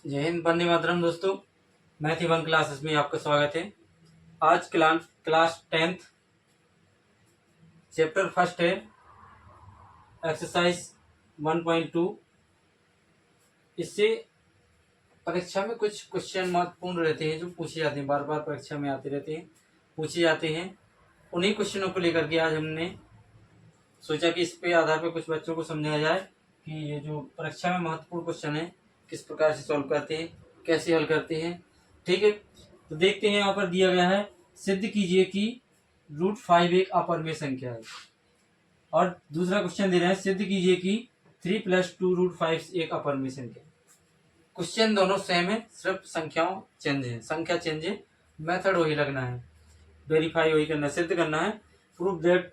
जय हिंद, वंदे मातरम। दोस्तों, math one classes में आपका स्वागत है। आज क्लास 10th चैप्टर फर्स्ट है एक्सरसाइज 1.2। इससे परीक्षा में कुछ क्वेश्चन महत्वपूर्ण रहते हैं जो पूछे जाते हैं, बार बार परीक्षा में आते रहते हैं, पूछे जाते हैं। उन्हीं क्वेश्चनों को लेकर के आज हमने सोचा कि इस पे आधार पर कुछ बच्चों को समझाया जाए कि ये जो परीक्षा में महत्वपूर्ण क्वेश्चन है किस प्रकार से सॉल्व करते हैं, कैसे हल करते हैं। ठीक है, तो देखते हैं। यहाँ पर दिया गया है, सिद्ध कीजिए कि √5 एक अपरिमेय संख्या है। और दूसरा क्वेश्चन दे रहे हैं, सिद्ध कीजिए कि 3 + 2 √5 एक अपरिमेय संख्या। क्वेश्चन दोनों सेम है, सिर्फ संख्याओं चेंज है, संख्या चेंज है, मेथड वही लगना है, वेरीफाई वही करना है, सिद्ध करना है। प्रूफ दैट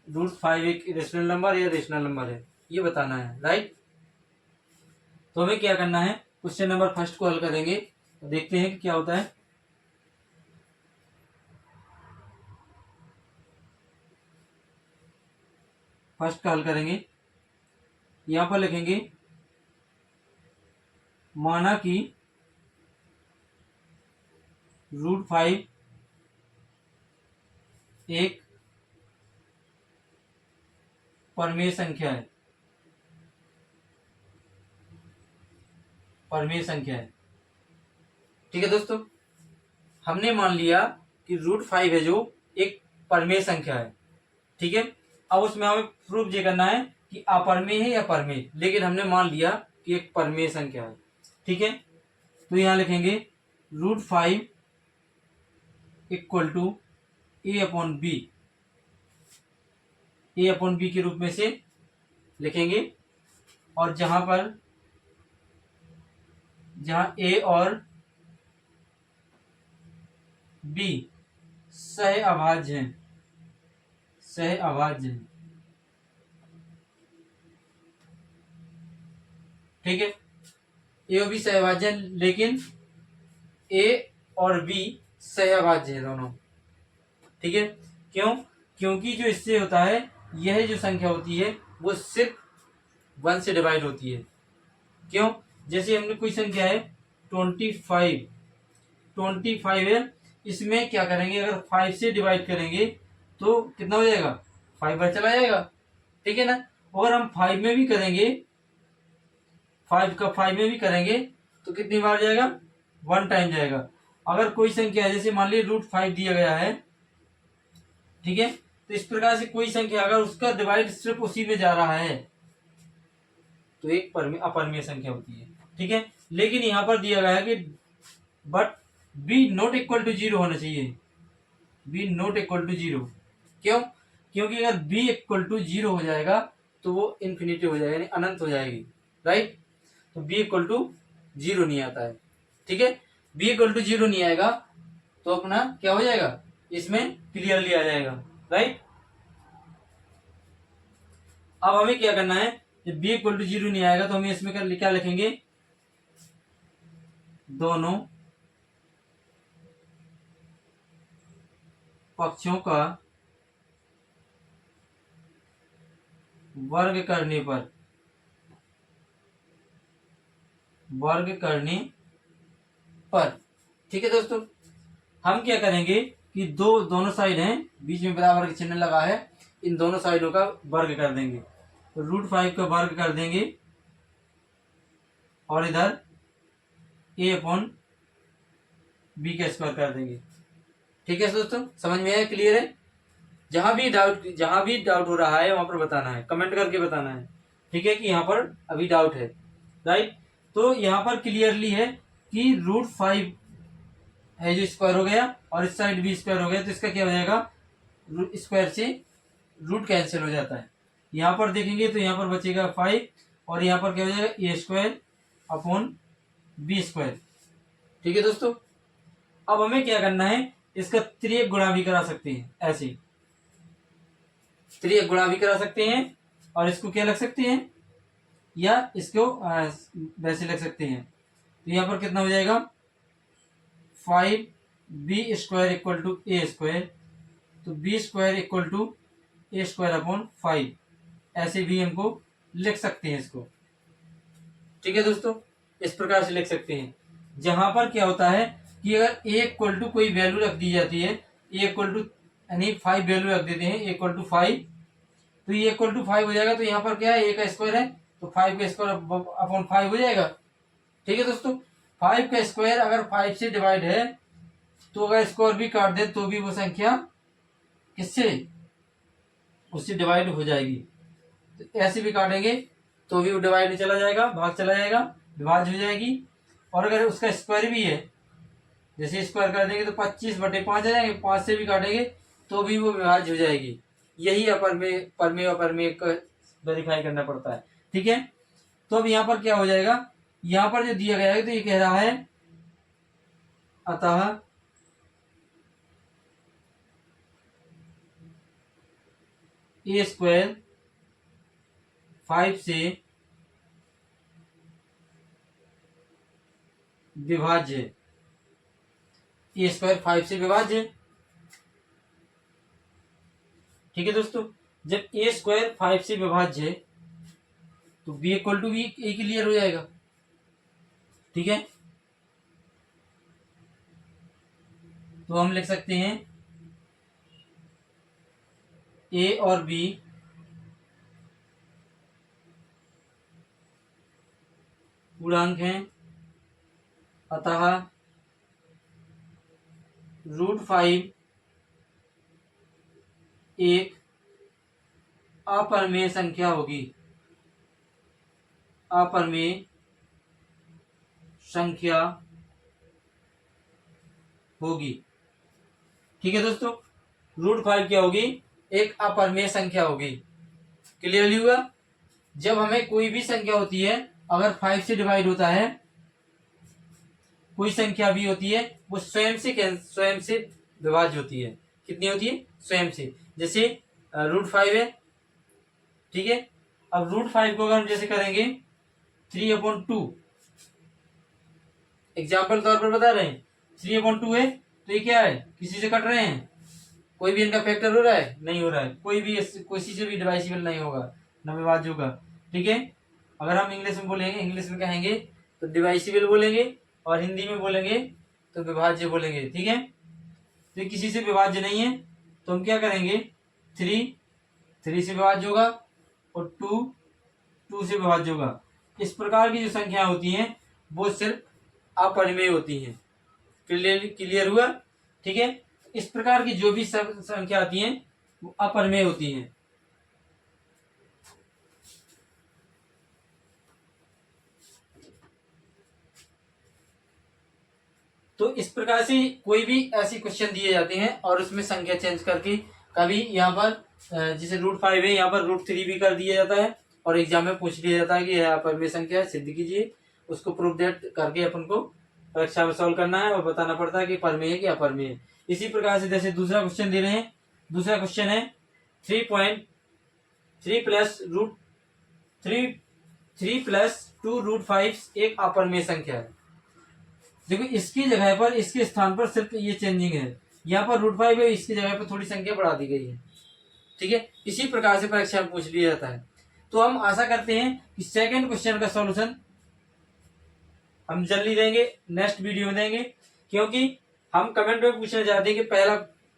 √5 एक रेशनल नंबर या रेशनल नंबर है, ये बताना है। राइट, तो हमें क्या करना है, क्वेश्चन नंबर फर्स्ट को हल करेंगे। तो देखते हैं कि क्या होता है। फर्स्ट का हल करेंगे। यहां पर लिखेंगे, माना कि √5 एक परमेय संख्या है, परमेय संख्या है। ठीक है दोस्तों, हमने मान लिया कि √5 है जो एक परमेय संख्या है। ठीक है, अब उसमें हमें प्रूफ ये करना है कि अपरमेय है या परमेय, लेकिन हमने मान लिया कि एक परमेय संख्या है। ठीक है, तो यहां लिखेंगे √5 = a/b, a/b के रूप में से लिखेंगे। और जहां a और b सह अभाज्य हैं, सह अभाज्य हैं। ठीक है, ए और बी सह अभाज्य हैं, लेकिन ए और बी सह अभाज्य हैं दोनों। ठीक है, क्यों? क्योंकि जो इससे होता है, यह जो संख्या होती है वो सिर्फ 1 से डिवाइड होती है। क्यों? जैसे हमने कोई संख्या है 25 है, इसमें क्या करेंगे, अगर 5 से डिवाइड करेंगे तो कितना हो जाएगा, 5 बार चला जाएगा। ठीक है ना, अगर हम 5 में भी करेंगे, 5 में भी करेंगे तो कितनी बार जाएगा, 1 टाइम जाएगा। अगर कोई संख्या है, जैसे मान लीजिए √5 दिया गया है, ठीक है, तो इस प्रकार से कोई संख्या अगर उसका डिवाइड सिर्फ उसी में जा रहा है तो एक अपरिमेय संख्या होती है। ठीक है, लेकिन यहां पर दिया गया है कि बट b ≠ 0 होना चाहिए, b ≠ 0। क्यों? क्योंकि अगर b = 0 हो जाएगा तो वो इन्फिनिटी हो जाएगा, यानी अनंत हो जाएगी। राइट, तो b = 0 नहीं आता है। ठीक है, b = 0 नहीं आएगा तो अपना क्या हो जाएगा, इसमें क्लियरली आ जाएगा। राइट, अब हमें क्या करना है, जब b = 0 नहीं आएगा तो हमें इसमें क्या लिखेंगे, दोनों पक्षों का वर्ग करने पर। ठीक है दोस्तों, हम क्या करेंगे कि दोनों साइड हैं, बीच में बराबर का चिन्ह लगा है, इन दोनों साइडों का वर्ग कर देंगे। तो √5 का वर्ग कर देंगे और इधर a/b का स्क्वायर कर देंगे। ठीक है दोस्तों, समझ में आया, क्लियर है? जहां भी डाउट हो रहा है वहां पर बताना है, कमेंट करके बताना है। ठीक है, कि यहाँ पर अभी डाउट है। राइट, तो यहाँ पर क्लियरली है कि √5 है जो स्क्वायर हो गया और इस साइड भी स्क्वायर हो गया, तो इसका क्या हो जाएगा, स्क्वायर से रूट कैंसिल हो जाता है। यहाँ पर देखेंगे तो यहाँ पर बचेगा 5 और यहाँ पर क्या हो जाएगा, a²/b²। ठीक है दोस्तों, अब हमें क्या करना है, इसका त्रियक गुणा भी करा सकते हैं, ऐसे त्रियक गुणा भी करा सकते हैं और इसको क्या लग सकते हैं, या इसको वैसे लग सकते हैं। तो यहाँ पर कितना हो जाएगा, 5b² = a², तो b² = a²/5, ऐसे भी हमको लिख सकते हैं इसको। ठीक है दोस्तों, इस प्रकार से लिख सकते हैं। जहां पर क्या होता है कि अगर a इक्वल टू कोई वैल्यू रख दी जाती है, a इक्वल टू यानी 5 वैल्यू रख देते हैं, a इक्वल टू 5, तो ये इक्वल टू 5 हो जाएगा। तो यहाँ पर क्या है, a का स्क्वायर है तो 5 का स्क्वायर अपॉन 5 हो जाएगा। ठीक है दोस्तों, 5 का स्क्वायर अगर 5 से डिवाइड है तो अगर स्क्वायर भी काट दे तो भी वो संख्या किससे, उससे डिवाइड हो जाएगी। तो ऐसे भी काटेंगे तो भी वो डिवाइड नहीं चला जाएगा, भाग चला जाएगा, विभाज्य हो जाएगी। और अगर उसका स्क्वायर भी है, जैसे स्क्वायर कर देंगे तो 25/5 आ जाएंगे, 5 से भी काटेंगे तो भी वो विभाज्य हो जाएगी। यही अपरमेय परमेय अपरमेय को वेरीफाई करना पड़ता है। ठीक है, तो अब यहाँ पर क्या हो जाएगा, यहाँ पर जो दिया गया है तो ये कह रहा है अतः ए स्क्वायर 5 से विभाज्य, ए स्क्वायर 5 से विभाज्य। ठीक है दोस्तों, जब ए स्क्वायर 5 से विभाज्य है तो B equal to B A clear हो जाएगा। ठीक है, तो हम लिख सकते हैं ए और बी पूर्णांक हैं, अतः √5 एक अपरमेय संख्या होगी, अपरमेय संख्या होगी। ठीक है दोस्तों, √5 क्या होगी, एक अपरमेय संख्या होगी। क्लियरली हुआ। जब हमें कोई भी संख्या होती है अगर 5 से डिवाइड होता है, कोई संख्या भी होती है वो स्वयं से विभाज्य होती है। कितनी होती है, स्वयं से। जैसे √5 है। ठीक है, अब √5 को अगर हम जैसे करेंगे 3/2, एग्जाम्पल तौर पर बता रहे हैं, 3/2 है तो ये क्या है, किसी से कट रहे हैं, कोई भी इनका फैक्टर हो रहा है, नहीं हो रहा है, कोई भी किसी से भी डिवाइसिबल नहीं होगा, न विभाज्य होगा। ठीक है, अगर हम इंग्लिश में बोलेंगे, इंग्लिश में कहेंगे तो डिवाइसिबल बोलेंगे और हिंदी में बोलेंगे तो विभाज्य बोलेंगे। ठीक है, तो ये किसी से विभाज्य नहीं है तो हम क्या करेंगे, 3 से विभाज्य होगा और 2 से विभाज्य होगा। इस प्रकार की जो संख्या होती हैं वो सिर्फ अपरिमेय होती हैं। क्लियर हुआ। ठीक है, इस प्रकार की जो भी सब संख्या आती हैं वो अपरिमेय होती हैं। तो इस प्रकार से कोई भी ऐसी क्वेश्चन दिए जाते हैं और उसमें संख्या चेंज करके, कभी यहाँ पर जैसे √5 है यहाँ पर √3 भी कर दिया जाता है और एग्जाम में पूछ लिया जाता है कि यह अपरिमेय संख्या है, सिद्ध कीजिए। उसको प्रूफ डेट करके अपन को परीक्षा में सॉल्व करना है और बताना पड़ता है कि परमेय है कि अपरिमेय है। इसी प्रकार से जैसे दूसरा क्वेश्चन दे रहे हैं, दूसरा क्वेश्चन है 3 + 2√5 एक अपरिमेय संख्या है। देखो इसकी जगह पर, इसके स्थान पर सिर्फ ये चेंजिंग है, यहाँ पर √5 है, इसकी जगह पर थोड़ी संख्या बढ़ा दी गई है। ठीक है, इसी प्रकार से परीक्षा में पूछ लिया जाता है। तो हम आशा करते हैं कि सेकंड क्वेश्चन का सॉल्यूशन हम जल्दी देंगे, नेक्स्ट वीडियो में देंगे, क्योंकि हम कमेंट में पूछना चाहते हैं कि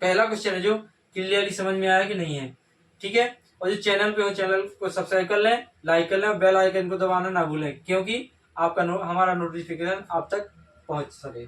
पहला क्वेश्चन है जो क्लियरली समझ में आया कि नहीं है। ठीक है, और जो चैनल पे हो चैनल को सब्सक्राइब कर लें, लाइक कर लें, बेल आइकन को दबाना ना भूलें, क्योंकि आपका हमारा नोटिफिकेशन आप तक पहुंच सके।